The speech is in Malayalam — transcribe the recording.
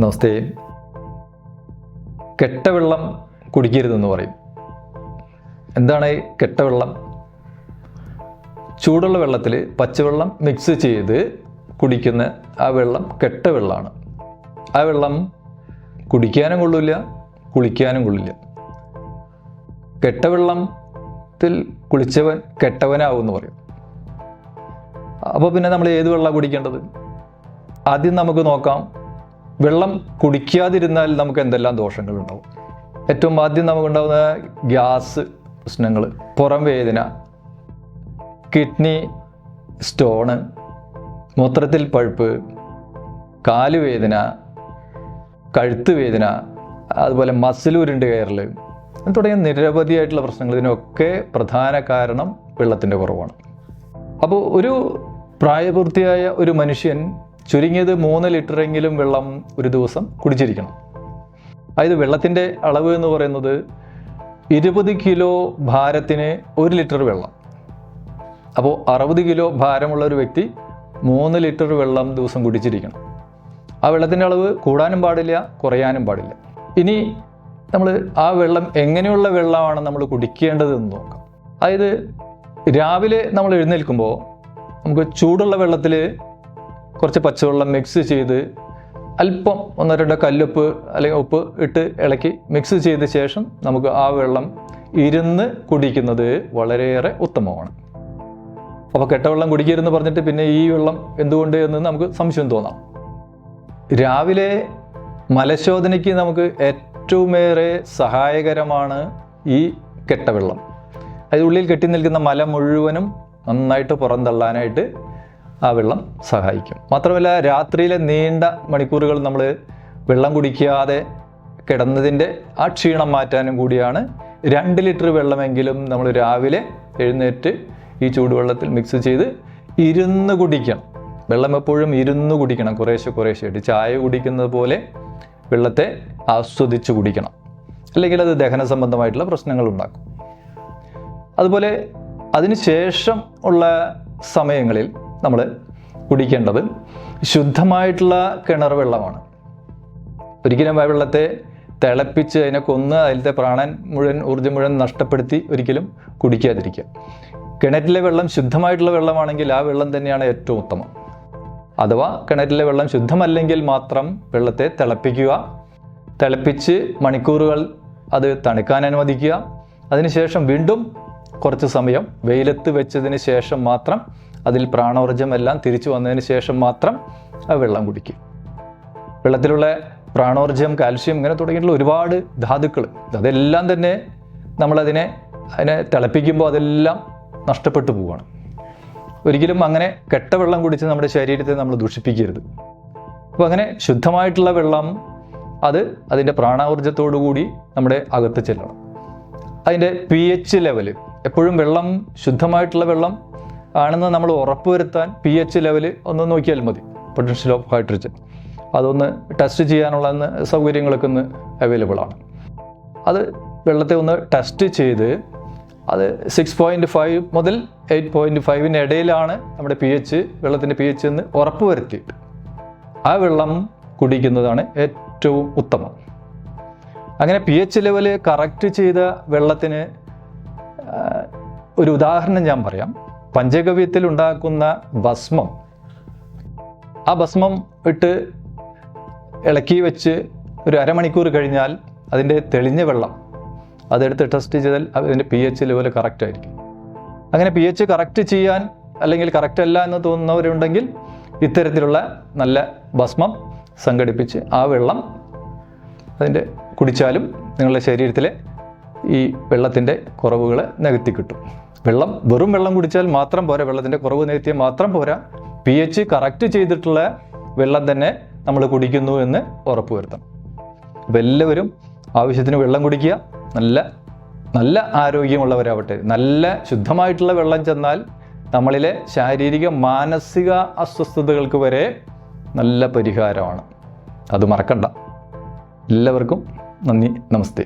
നമസ്തേ. കെട്ടവെള്ളം കുടിക്കരുതെന്ന് പറയും. എന്താണ് കെട്ടവെള്ളം? ചൂടുള്ള വെള്ളത്തിൽ പച്ചവെള്ളം മിക്സ് ചെയ്ത് കുടിക്കുന്ന ആ വെള്ളം കെട്ടവെള്ളമാണ്. ആ വെള്ളം കുടിക്കാനും കൊള്ളില്ല, കുളിക്കാനും കൊള്ളില്ല. കെട്ടവെള്ളത്തിൽ കുളിച്ചവൻ കെട്ടവനാവുമെന്ന് പറയും. അപ്പോൾ പിന്നെ നമ്മൾ ഏത് വെള്ളം കുടിക്കേണ്ടത്? ആദ്യം നമുക്ക് നോക്കാം, വെള്ളം കുടിക്കാതിരുന്നാൽ നമുക്ക് എന്തെല്ലാം ദോഷങ്ങളുണ്ടാവും. ഏറ്റവും ആദ്യം നമുക്കുണ്ടാകുന്ന ഗ്യാസ് പ്രശ്നങ്ങൾ, പുറം വേദന, കിഡ്നി സ്റ്റോണ്, മൂത്രത്തിൽ പഴുപ്പ്, കാലുവേദന, കഴുത്ത് വേദന, അതുപോലെ മസിലൂരുണ്ട് കയറൽ തുടങ്ങിയ നിരവധിയായിട്ടുള്ള പ്രശ്നങ്ങൾ. ഇതിനൊക്കെ പ്രധാന കാരണം വെള്ളത്തിൻ്റെ കുറവാണ്. അപ്പോൾ ഒരു പ്രായപൂർത്തിയായ ഒരു മനുഷ്യൻ ചുരുങ്ങിയത് 3 ലിറ്ററെങ്കിലും വെള്ളം ഒരു ദിവസം കുടിച്ചിരിക്കണം. അതായത് വെള്ളത്തിൻ്റെ അളവ് എന്ന് പറയുന്നത് 20 കിലോ ഭാരത്തിന് 1 ലിറ്റർ വെള്ളം. അപ്പോൾ 60 കിലോ ഭാരമുള്ള ഒരു വ്യക്തി 3 ലിറ്റർ വെള്ളം ദിവസം കുടിച്ചിരിക്കണം. ആ വെള്ളത്തിൻ്റെ അളവ് കൂടാനും പാടില്ല, കുറയാനും പാടില്ല. ഇനി നമ്മൾ ആ വെള്ളം എങ്ങനെയുള്ള വെള്ളമാണ് നമ്മൾ കുടിക്കേണ്ടതെന്ന് നോക്കാം. അതായത് രാവിലെ നമ്മൾ എഴുന്നേൽക്കുമ്പോൾ നമുക്ക് ചൂടുള്ള വെള്ളത്തിൽ കുറച്ച് പച്ചവെള്ളം മിക്സ് ചെയ്ത് അല്പം 1-2 കല്ലുപ്പ് അല്ലെങ്കിൽ ഉപ്പ് ഇട്ട് ഇളക്കി മിക്സ് ചെയ്ത ശേഷം നമുക്ക് ആ വെള്ളം ഇരുന്ന് കുടിക്കുന്നത് വളരെയേറെ ഉത്തമമാണ്. അപ്പോൾ കെട്ടവെള്ളം കുടിക്കരുതെന്ന് പറഞ്ഞിട്ട് പിന്നെ ഈ വെള്ളം എന്തുകൊണ്ട് എന്ന് നമുക്ക് സംശയം തോന്നാം. രാവിലെ മലശോധനയ്ക്ക് നമുക്ക് ഏറ്റവുമേറെ സഹായകരമാണ് ഈ കെട്ടവെള്ളം. അത് ഉള്ളിൽ കെട്ടി നിൽക്കുന്ന മല മുഴുവനും നന്നായിട്ട് പുറന്തള്ളാനായിട്ട് ആ വെള്ളം സഹായിക്കും. മാത്രമല്ല രാത്രിയിലെ നീണ്ട മണിക്കൂറുകൾ നമ്മൾ വെള്ളം കുടിക്കാതെ കിടന്നതിൻ്റെ ആ ക്ഷീണം മാറ്റാനും കൂടിയാണ് 2 ലിറ്റർ വെള്ളമെങ്കിലും നമ്മൾ രാവിലെ എഴുന്നേറ്റ് ഈ ചൂടുവെള്ളത്തിൽ മിക്സ് ചെയ്ത് ഇരുന്ന് കുടിക്കണം. വെള്ളം എപ്പോഴും ഇരുന്ന് കുടിക്കണം, കുറേശ്ശെയായിട്ട്. ചായ കുടിക്കുന്നത് പോലെ വെള്ളത്തെ ആസ്വദിച്ച് കുടിക്കണം, അല്ലെങ്കിൽ അത് ദഹന സംബന്ധമായിട്ടുള്ള പ്രശ്നങ്ങൾ ഉണ്ടാക്കും. അതുപോലെ അതിനുശേഷം ഉള്ള സമയങ്ങളിൽ നമ്മൾ കുടിക്കേണ്ടത് ശുദ്ധമായിട്ടുള്ള കിണർ വെള്ളമാണ്. ഒരിക്കലും വെള്ളത്തെ തിളപ്പിച്ച് അതിനെ കൊന്ന് അതിലത്തെ പ്രാണൻ മുഴുവൻ ഊർജ്ജം മുഴുവൻ നഷ്ടപ്പെടുത്തി ഒരിക്കലും കുടിക്കാതിരിക്കുക. കിണറ്റിലെ വെള്ളം ശുദ്ധമായിട്ടുള്ള വെള്ളമാണെങ്കിൽ ആ വെള്ളം തന്നെയാണ് ഏറ്റവും ഉത്തമം. അഥവാ കിണറ്റിലെ വെള്ളം ശുദ്ധമല്ലെങ്കിൽ മാത്രം വെള്ളത്തെ തിളപ്പിച്ച് മണിക്കൂറുകൾ അത് തണുക്കാൻ അനുവദിക്കുക. അതിനുശേഷം വീണ്ടും കുറച്ച് സമയം വെയിലത്ത് വെച്ചതിന് ശേഷം മാത്രം അതിൽ പ്രാണോർജ്ജം എല്ലാം തിരിച്ചു വന്നതിന് ശേഷം മാത്രം ആ വെള്ളം കുടിക്കുക. വെള്ളത്തിലുള്ള പ്രാണോർജ്ജം, കാൽഷ്യം ഇങ്ങനെ തുടങ്ങിയിട്ടുള്ള ഒരുപാട് ധാതുക്കൾ, അതെല്ലാം തന്നെ അതിനെ തിളപ്പിക്കുമ്പോൾ അതെല്ലാം നഷ്ടപ്പെട്ടു പോവുകയാണ്. ഒരിക്കലും അങ്ങനെ കെട്ട വെള്ളം കുടിച്ച് നമ്മുടെ ശരീരത്തെ നമ്മൾ ദൂഷിപ്പിക്കരുത്. അപ്പോൾ അങ്ങനെ ശുദ്ധമായിട്ടുള്ള വെള്ളം അതിൻ്റെ പ്രാണോർജ്ജത്തോടു കൂടി നമ്മുടെ അകത്ത് ചെല്ലണം. അതിൻ്റെ pH ലെവൽ എപ്പോഴും വെള്ളം ശുദ്ധമായിട്ടുള്ള വെള്ളം ആണെന്ന് നമ്മൾ ഉറപ്പുവരുത്താൻ pH ലെവൽ ഒന്ന് നോക്കിയാൽ മതി. പൊട്ടൻഷ്യൽ ഓഫ് ഹൈഡ്രജൻ അതൊന്ന് ടെസ്റ്റ് ചെയ്യാനുള്ള സൗകര്യങ്ങളൊക്കെ ഒന്ന് അവൈലബിൾ ആണ്. അത് വെള്ളത്തെ ഒന്ന് ടെസ്റ്റ് ചെയ്ത് അത് 6.5 മുതൽ 8.5 ഇടയിലാണ് നമ്മുടെ വെള്ളത്തിൻ്റെ pH എന്ന് ഉറപ്പുവരുത്തിയിട്ട് ആ വെള്ളം കുടിക്കുന്നതാണ് ഏറ്റവും ഉത്തമം. അങ്ങനെ pH ലെവൽ കറക്റ്റ് ചെയ്ത വെള്ളത്തിന് ഒരു ഉദാഹരണം ഞാൻ പറയാം. പഞ്ചഗവ്യത്തിൽ ഉണ്ടാക്കുന്ന ഭസ്മം, ആ ഭസ്മം ഇട്ട് ഇളക്കി വെച്ച് ഒരു അരമണിക്കൂർ കഴിഞ്ഞാൽ അതിൻ്റെ തെളിഞ്ഞ വെള്ളം അതെടുത്ത് ടെസ്റ്റ് ചെയ്താൽ അതിൻ്റെ pH ലെവൽ കറക്റ്റ് ആയിരിക്കും. അങ്ങനെ pH കറക്റ്റ് ചെയ്യാൻ അല്ലെങ്കിൽ കറക്റ്റ് അല്ല എന്ന് തോന്നുന്നവരുണ്ടെങ്കിൽ ഇത്തരത്തിലുള്ള നല്ല ഭസ്മം സംഘടിപ്പിച്ച് ആ വെള്ളം അതിൻ്റെ കുടിച്ചാലും നിങ്ങളുടെ ശരീരത്തിലെ ഈ വെള്ളത്തിൻ്റെ കുറവുകൾ നികത്തി കിട്ടും. വെറും വെള്ളം കുടിച്ചാൽ മാത്രം പോരാ, വെള്ളത്തിൻ്റെ കുറവ് നികത്തിയാൽ മാത്രം പോരാ, pH കറക്റ്റ് ചെയ്തിട്ടുള്ള വെള്ളം തന്നെ നമ്മൾ കുടിക്കുന്നു എന്ന് ഉറപ്പുവരുത്തണം. അപ്പോൾ എല്ലാവരും ആവശ്യത്തിന് വെള്ളം കുടിക്കുക. നല്ല ആരോഗ്യമുള്ളവരാവട്ടെ. നല്ല ശുദ്ധമായിട്ടുള്ള വെള്ളം ചെന്നാൽ നമ്മളിലെ ശാരീരിക മാനസിക അസ്വസ്ഥതകൾക്ക് വരെ നല്ല പരിഹാരമാണ്. അത് മറക്കണ്ട. എല്ലാവർക്കും നന്ദി, നമസ്തേ.